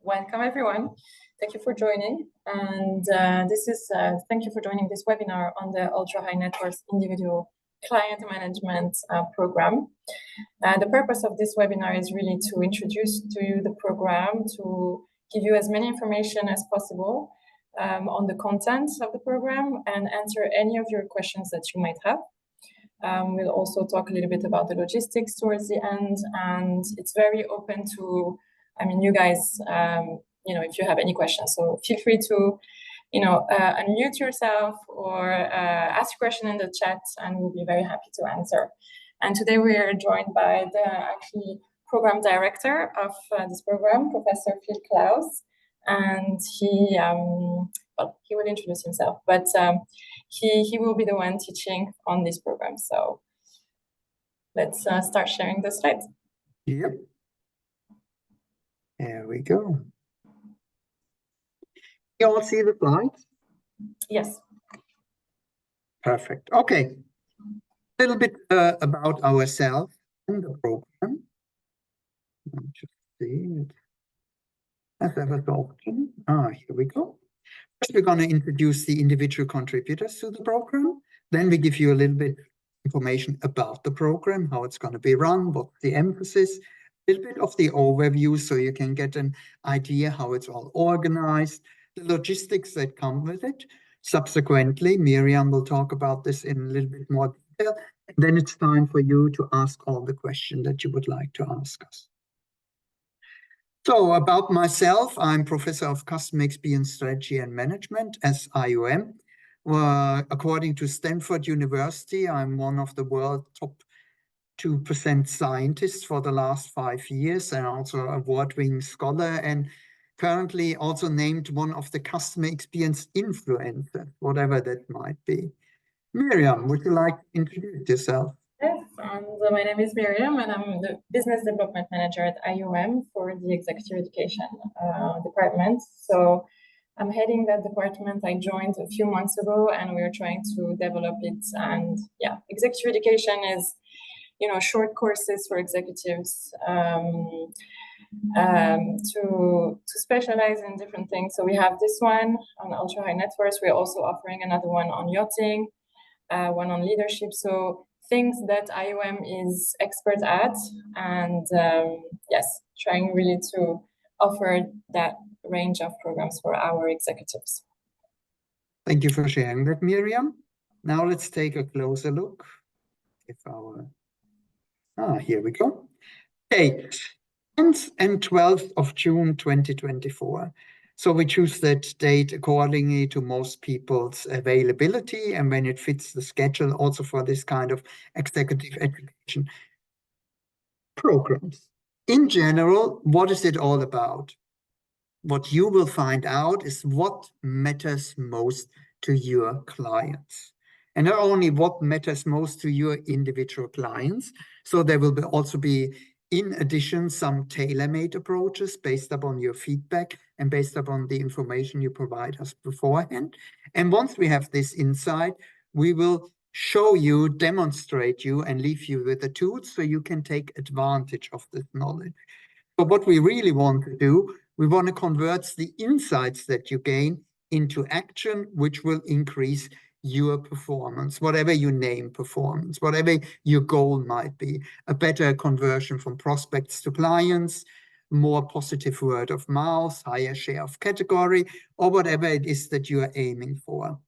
welcome everyone. Thank you for joining. And thank you for joining this webinar on the ultra high net worth individual client management program. The purpose of this webinar is really to introduce to you the program, to give you as many information as possible on the content of the program and answer any of your questions that you might have. We'll also talk a little bit about the logistics towards the end, and it's very open to, you guys, if you have any questions. So feel free to, unmute yourself or ask a question in the chat, and we'll be very happy to answer. And today we are joined by the program director of this program, Professor Klaus, and he will introduce himself, but he will be the one teaching on this program. So let's start sharing the slides. Yep. There we go. You all see the slides? Yes. Perfect. Okay. A little bit about ourselves and the program. Let me just see it. As ever so often. Here we go. First, we're going to introduce the individual contributors to the program. Then we give you a little bit information about the program, how it's going to be run, what's the emphasis, a little bit of the overview so you can get an idea how it's all organized, the logistics that come with it. Subsequently, Miriam will talk about this in a little bit more detail. And then it's time for you to ask all the questions that you would like to ask us. So about myself, I'm Professor of Customer Experience Strategy and Management, SIUM. According to Stanford University, I'm one of the world's top 2% scientists for the last 5 years, and also award-winning scholar, and currently also named one of the customer experience influencers, whatever that might be. Miriam, would you like to introduce yourself? Yes, my name is Miriam, and I'm the Business Development Manager at IUM for the Executive Education department. So I'm heading that department. I joined a few months ago, and we're trying to develop it. And yeah, Executive Education is, short courses for executives to specialize in different things. So we have this one on ultra high net worth. We're also offering another one on yachting, one on leadership. So things that IUM is expert at, and yes, trying really to offer that range of programs for our executives. Thank you for sharing that, Miriam. Now let's take a closer look. Here we go. Date, 10th and 12th of June 2024. So we choose that date accordingly to most people's availability and when it fits the schedule also for this kind of executive education programs. In general, what is it all about? What you will find out is what matters most to your clients. And not only what matters most to your individual clients, so there will also be, in addition, some tailor-made approaches based upon your feedback and based upon the information you provide us beforehand. And once we have this insight, we will show you, demonstrate you, and leave you with the tools so you can take advantage of this knowledge. But what we really want to do, we want to convert the insights that you gain into action, which will increase your performance, whatever you name performance, whatever your goal might be, a better conversion from prospects to clients, more positive word of mouth, higher share of category, or whatever it is that you are aiming for.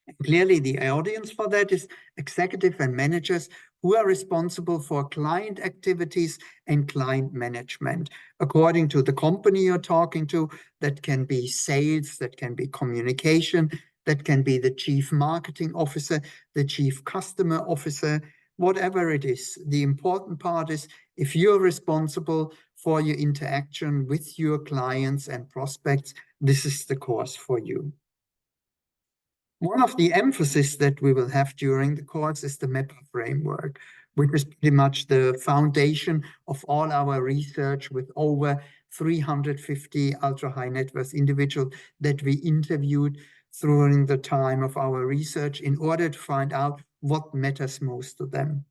And clearly, the audience for that is executive and managers who are responsible for client activities and client management. According to the company you're talking to, that can be sales, that can be communication, that can be the chief marketing officer, the chief customer officer, whatever it is. The important part is if you're responsible for your interaction with your clients and prospects, this is the course for you. One of the emphasis that we will have during the course is the MEPA framework, which is pretty much the foundation of all our research with over 350 ultra-high net worth individuals that we interviewed during the time of our research in order to find out what matters most to them.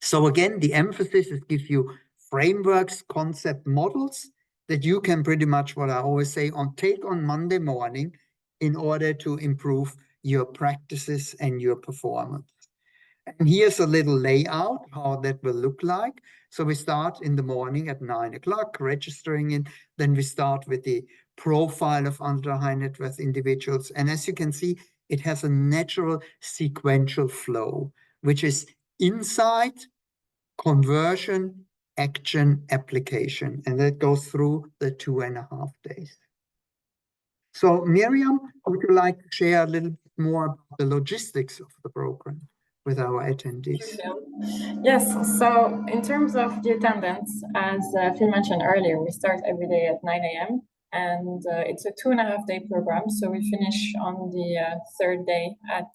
So again, the emphasis is give you frameworks, concept models, that you can pretty much, what I always say, take on Monday morning in order to improve your practices and your performance. And here's a little layout how that will look like. So we start in the morning at 9 o'clock, registering in. Then we start with the profile of ultra high net worth individuals. And as you can see, it has a natural sequential flow, which is insight, conversion, action, application. And that goes through the 2.5 days. So Miriam, would you like to share a little bit more about the logistics of the program with our attendees? Yes, so in terms of the attendance, as Phil mentioned earlier, we start every day at 9 a.m. and it's a 2.5-day program. So we finish on the third day at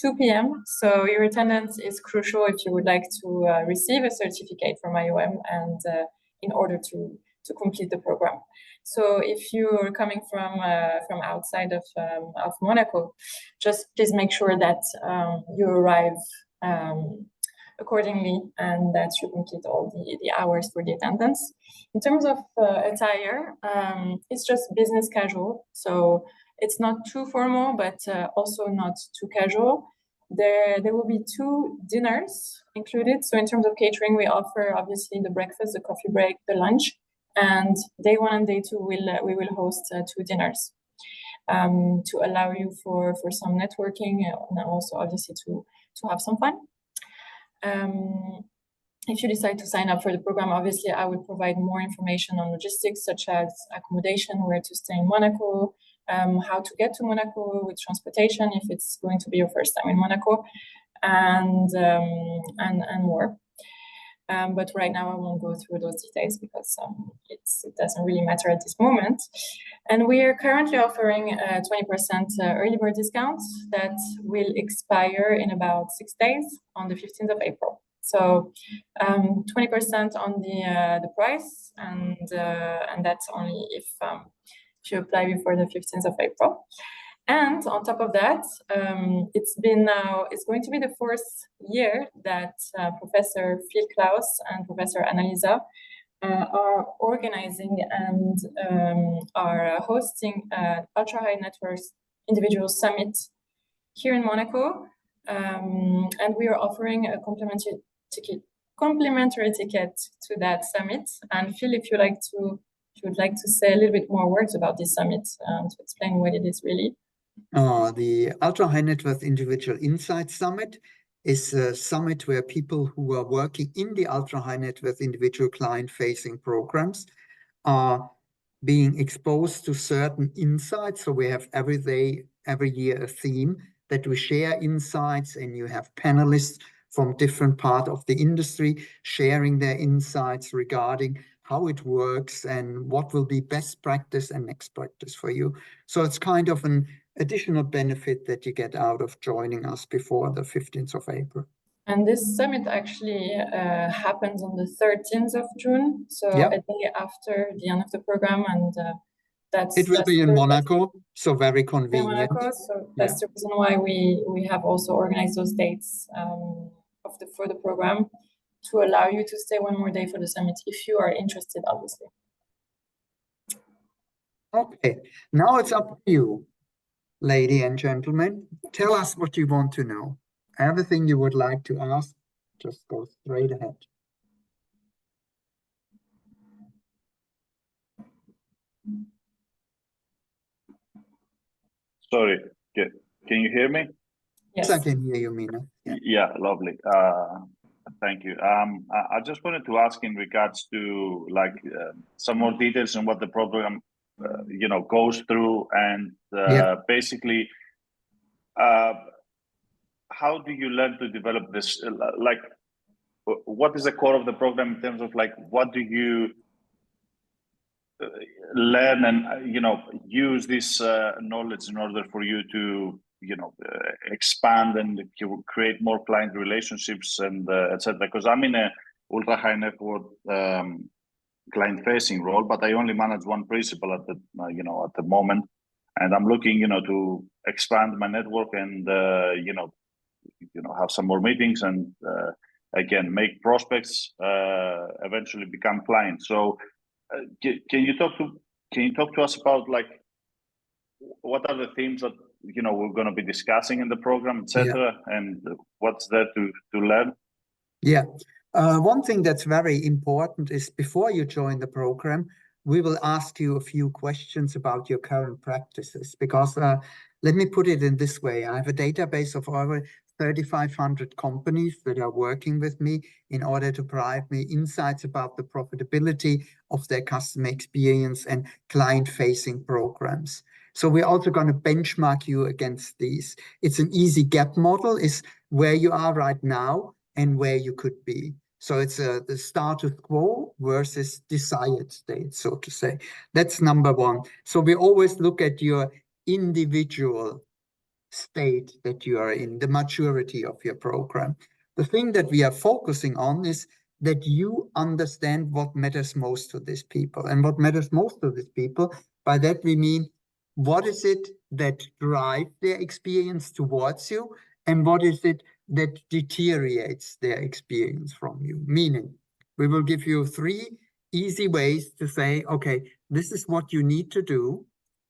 2 p.m. So your attendance is crucial if you would like to receive a certificate from IOM and in order to complete the program. So if you're coming from outside of Monaco, just please make sure that you arrive accordingly and that you complete all the hours for the attendance. In terms of attire, it's just business casual. So it's not too formal, but also not too casual. There will be 2 dinners included. So in terms of catering, we offer obviously the breakfast, the coffee break, the lunch. And day 1 and day 2, we will host 2 dinners to allow you for some networking and also obviously to have some fun. If you decide to sign up for the program, obviously I will provide more information on logistics such as accommodation, where to stay in Monaco, how to get to Monaco with transportation if it's going to be your first time in Monaco, and more. But right now I won't go through those details because it doesn't really matter at this moment. And we are currently offering a 20% early bird discount that will expire in about 6 days on the 15th of April. So 20% on the price, and that's only if you apply before the 15th of April. And on top of that, it's going to be the 4th year that Professor Phil Klaus and Professor Annalisa are organizing and are hosting Ultra High Net Worth Individual Summit here in Monaco. And we are offering a complimentary ticket to that summit. And Phil, if you would like to say a little bit more words about this summit to explain what it is really. The Ultra High Net Worth Individual Insight Summit is a summit where people who are working in the Ultra High Net Worth Individual client-facing programs are being exposed to certain insights. So we have every year, a theme that we share insights, and you have panelists from different parts of the industry sharing their insights regarding how it works and what will be best practice and next practice for you. So it's kind of an additional benefit that you get out of joining us before the 15th of April. And this summit actually happens on the 13th of June, so a day after the end of the program, and it will be in Monaco, so very convenient. Monaco, so that's the reason why we have also organized those dates for the program, to allow you to stay 1 more day for the summit if you are interested, obviously. Okay, now it's up to you, ladies and gentlemen. Tell us what you want to know. Everything you would like to ask, just go straight ahead. Sorry, can you hear me? Yes, I can hear you, Mina. Yeah, lovely. Thank you. I just wanted to ask in regards to some more details on what the program, goes through, and basically, how do you learn to develop this? What is the core of the program in terms of what do you learn and use this knowledge in order for you to expand and create more client relationships and etc. Because I'm in a ultra high net worth client facing role, but I only manage one principal at the at the moment, and I'm looking to expand my network and have some more meetings and again make prospects, eventually become clients. So can you talk to us about like what are the themes that we're going to be discussing in the program, etc., and what's there to learn? Yeah. One thing that's very important is before you join the program, we will ask you a few questions about your current practices, because let me put it in this way. I have a database of over 3,500 companies that are working with me in order to provide me insights about the profitability of their customer experience and client-facing programs. So we're also going to benchmark you against these. It's an easy gap model, is where you are right now and where you could be. So it's the status quo versus desired state, so to say. That's number one. So we always look at your individual state that you are in, the maturity of your program. The thing that we are focusing on is that you understand what matters most to these people. And what matters most to these people, by that we mean, what is it that drives their experience towards you, and what is it that deteriorates their experience from you? Meaning, we will give you 3 easy ways to say, okay, this is what you need to do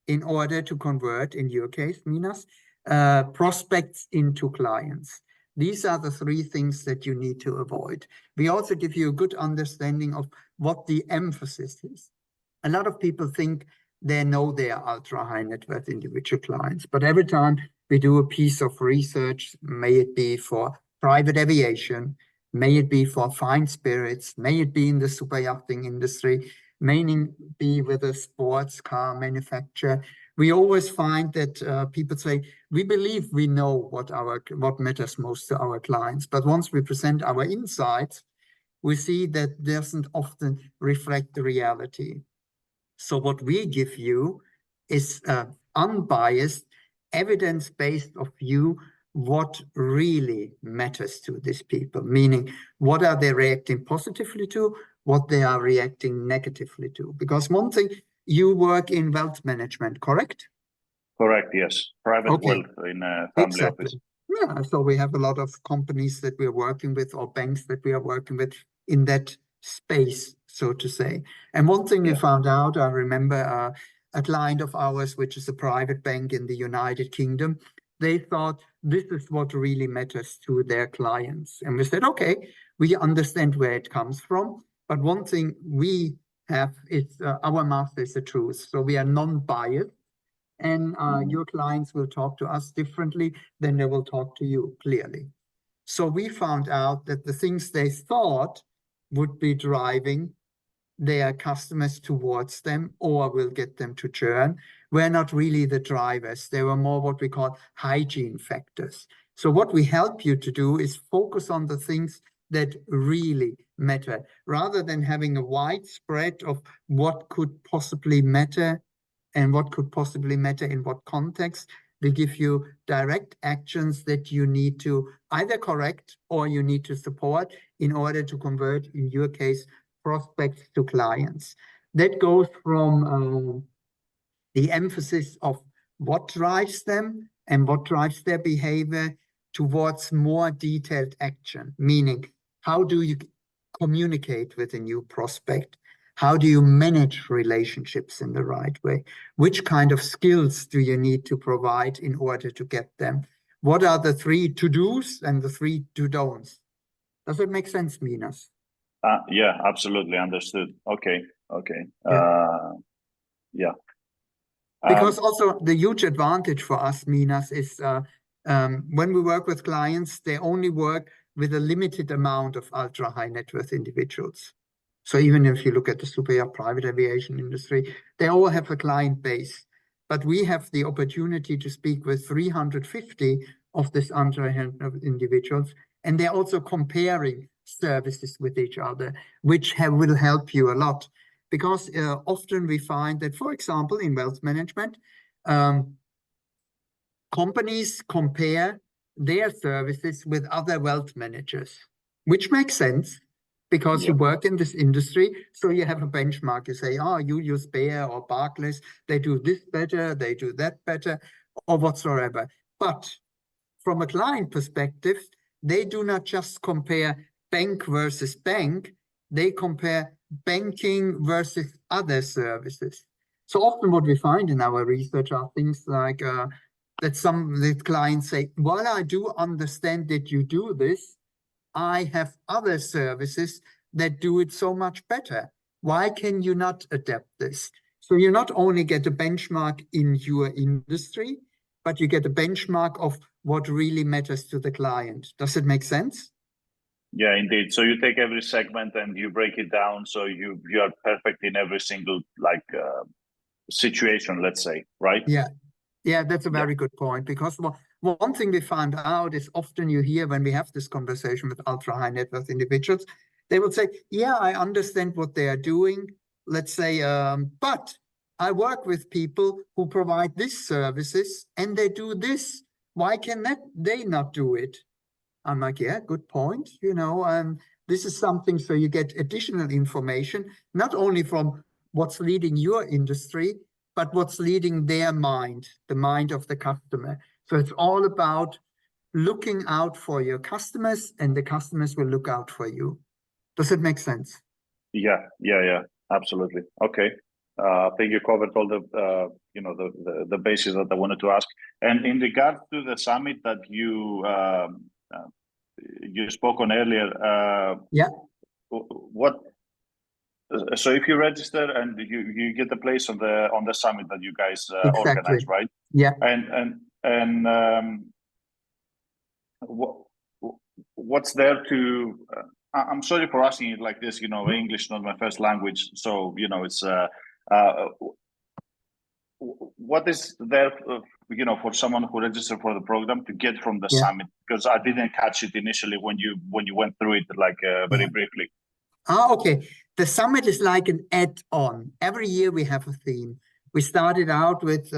in order to convert, in your case, Minas, prospects into clients. These are the 3 things that you need to avoid. We also give you a good understanding of what the emphasis is. A lot of people think they know their ultra high net worth individual clients, but every time we do a piece of research, may it be for private aviation, may it be for fine spirits, may it be in the super yachting industry, may it be with a sports car manufacturer, we always find that people say, we believe we know what matters most to our clients, but once we present our insights, we see that doesn't often reflect the reality. So what we give you is unbiased, evidence-based of you, what really matters to these people, meaning what are they reacting positively to, what they are reacting negatively to. Because one thing, you work in wealth management, correct? Correct, yes. Private wealth in a family office. Yeah, so we have a lot of companies that we're working with, or banks that we are working with in that space, so to say. And one thing we found out, I remember a client of ours, which is a private bank in the United Kingdom, they thought this is what really matters to their clients. And we said, okay, we understand where it comes from, but one thing we have is our master is the truth. So we are non-biased, and your clients will talk to us differently than they will talk to you, clearly. So we found out that the things they thought would be driving their customers towards them or will get them to churn were not really the drivers. They were more what we call hygiene factors. So what we help you to do is focus on the things that really matter, rather than having a wide spread of what could possibly matter and what could possibly matter in what context. We give you direct actions that you need to either correct or you need to support in order to convert, in your case, prospects to clients. That goes from the emphasis of what drives them and what drives their behavior towards more detailed action, meaning how do you communicate with a new prospect? How do you manage relationships in the right way? Which kind of skills do you need to provide in order to get them? What are the 3 to-dos and the 3 to-don'ts? Does it make sense, Minas? Yeah, absolutely. Understood. Okay. Yeah. Because also the huge advantage for us, Minas, is when we work with clients, they only work with a limited amount of ultra high net worth individuals. So even if you look at the super private aviation industry, they all have a client base. But we have the opportunity to speak with 350 of these ultra high net worth individuals, and they're also comparing services with each other, which will help you a lot. Because often we find that, for example, in wealth management, companies compare their services with other wealth managers, which makes sense because you work in this industry. So you have a benchmark. You say, oh, you use Bayer or Barclays, they do this better, they do that better, or whatsoever. But from a client perspective, they do not just compare bank versus bank, they compare banking versus other services. So often what we find in our research are things like that some the clients say, while I do understand that you do this, I have other services that do it so much better. Why can you not adapt this? So you not only get a benchmark in your industry, but you get a benchmark of what really matters to the client. Does it make sense? Yeah, indeed. So you take every segment and you break it down, so you are perfect in every single situation, let's say, right? Yeah, that's a very good point, because one thing we found out is often you hear when we have this conversation with ultra high net worth individuals, they will say, yeah, I understand what they are doing, let's say, but I work with people who provide these services and they do this. Why can they not do it? I'm like, yeah, good point. This is something, so you get additional information, not only from what's leading your industry, but what's leading their mind, the mind of the customer. So it's all about looking out for your customers, and the customers will look out for you. Does it make sense? Yeah, absolutely. Okay. I think you covered all the bases that I wanted to ask. And in regard to the summit that you spoke on earlier, so if you register and you get a place on the summit that you guys organize, right? Yeah. And what's there to? I'm sorry for asking it like this. English is not my first language, so it's. What is there, for someone who registered for the program to get from the summit? Because I didn't catch it initially when you went through it, very briefly. Okay. The summit is like an add-on. Every year we have a theme. We started out with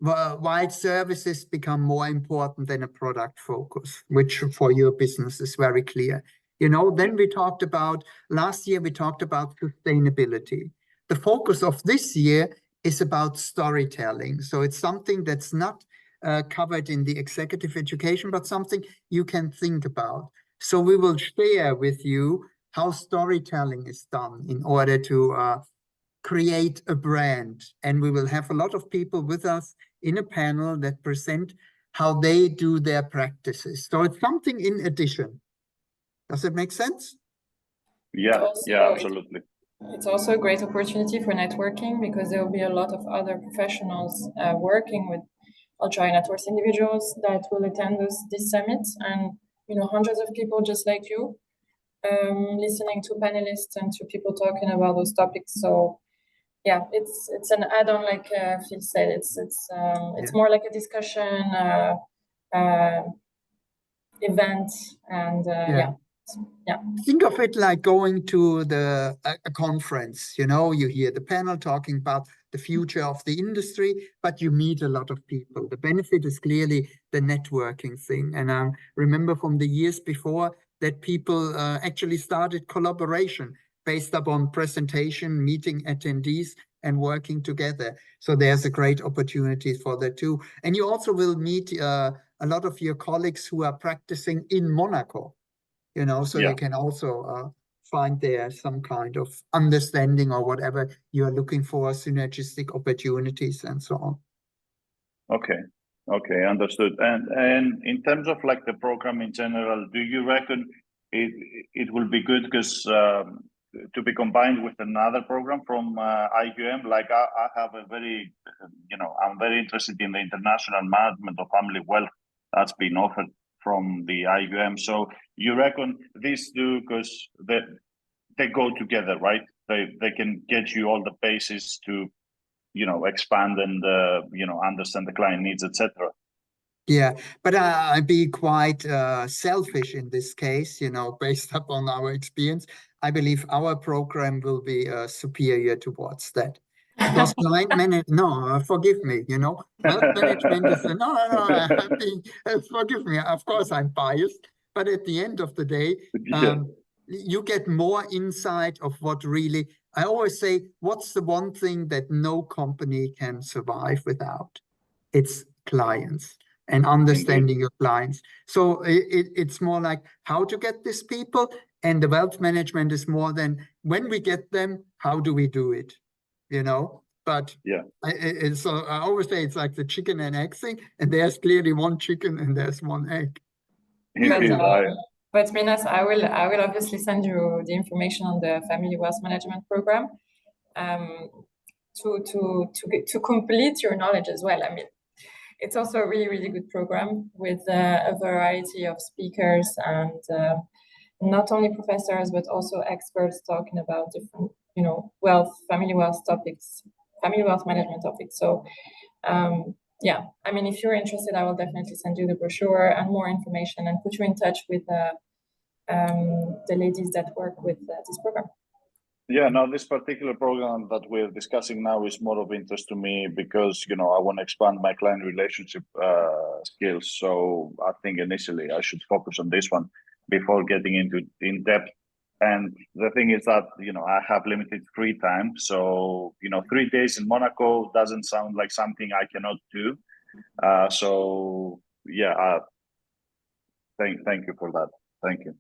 why services become more important than a product focus, which for your business is very clear. Then we talked about, last year we talked about sustainability. The focus of this year is about storytelling. So it's something that's not covered in the executive education, but something you can think about. So we will share with you how storytelling is done in order to create a brand. And we will have a lot of people with us in a panel that present how they do their practices. So it's something in addition. Does it make sense? Yeah, absolutely. It's also a great opportunity for networking, because there will be a lot of other professionals working with ultra high net worth individuals that will attend this summit, and hundreds of people just like you, listening to panelists and to people talking about those topics. So yeah, it's an add-on, like Phil said. It's more like a discussion event, and Think of it like going to a conference. You hear the panel talking about the future of the industry, but you meet a lot of people. The benefit is clearly the networking thing. And I remember from the years before that people actually started collaboration based upon presentation, meeting attendees, and working together. So there's a great opportunity for that too. And you also will meet a lot of your colleagues who are practicing in Monaco. You can also find there some kind of understanding or whatever you're looking for, synergistic opportunities and so on. Okay, understood. And in terms of the program in general, do you reckon it will be good because to be combined with another program from IUM? I have a very, I'm very interested in the international management of family wealth that's been offered from the IUM. So you reckon these two, because they go together, right? They can get you all the bases to, expand and, understand the client needs, etc. Yeah, but I'd be quite selfish in this case, based upon our experience. I believe our program will be superior towards that. Because client management, no, forgive me, wealth management is, forgive me, of course I'm biased, but at the end of the day, you get more insight of what really, I always say, what's the one thing that no company can survive without? It's clients and understanding your clients. So it's more like how to get these people And the wealth management is more than when we get them, how do we do it? You know, but Yeah, I always say it's like the chicken and egg thing, and there's clearly one chicken and there's one egg. But Minas, I will obviously send you the information on the Family Wealth Management Program to complete your knowledge as well. I mean, it's also a really, really good program with a variety of speakers and not only professors, but also experts talking about different, you know, family wealth topics, family wealth management topics. So yeah, I mean, if you're interested, I will definitely send you the brochure and more information and put you in touch with the ladies that work with this program. Yeah, no, this particular program that we're discussing now is more of interest to me because, you know, I want to expand my client relationship skills. So I think initially I should focus on this one before getting into in depth. And the thing is that, you know, I have limited free time. So, you know, 3 days in Monaco doesn't sound like something I cannot do. So, yeah, thank you for that. Thank you.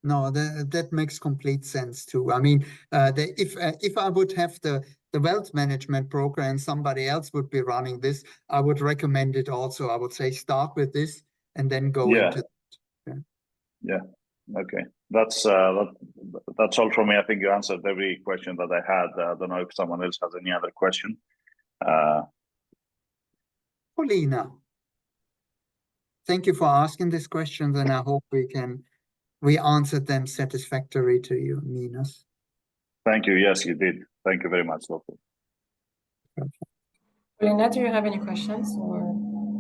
No, that makes complete sense too. I mean, if I would have the wealth management program, somebody else would be running this, I would recommend it also. I would say start with this and then go into it. Yeah. Okay. That's all from me. I think you answered every question that I had. I don't know if someone else has any other question. Paulina, thank you for asking these questions, and I hope we answered them satisfactory to you, Minas. Thank you. Yes, you did. Thank you very much, Doctor. Paulina, do you have any questions or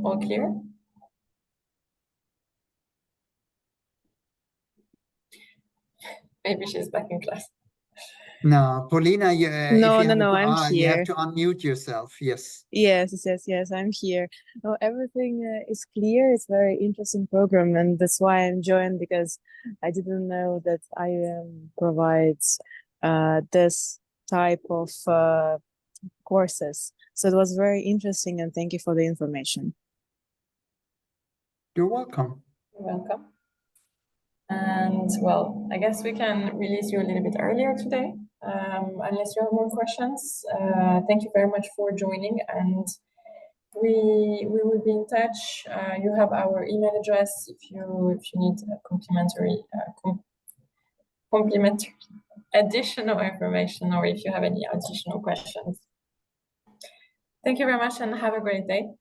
all clear? Maybe she's back in class. No, Paulina, you, No, I'm here. You have to unmute yourself. Yes. Yes, I'm here. No, everything is clear. It's a very interesting program, and that's why I'm joined, because I didn't know that IUM provides this type of courses. So it was very interesting, and thank you for the information. You're welcome. You're welcome. And well, I guess we can release you a little bit earlier today, unless you have more questions. Thank you very much for joining, and we will be in touch. You have our email address if you need a complimentary additional information, or if you have any additional questions. Thank you very much and have a great day.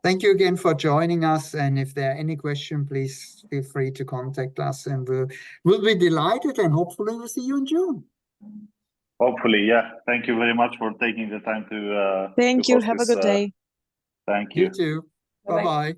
Thank you again for joining us. And if there are any questions, please feel free to contact us, and we'll be delighted, and hopefully we'll see you in June. Hopefully, yeah. Thank you very much for taking the time to Thank you. Have a good day. Thank you. You too. Bye-bye. Bye-bye.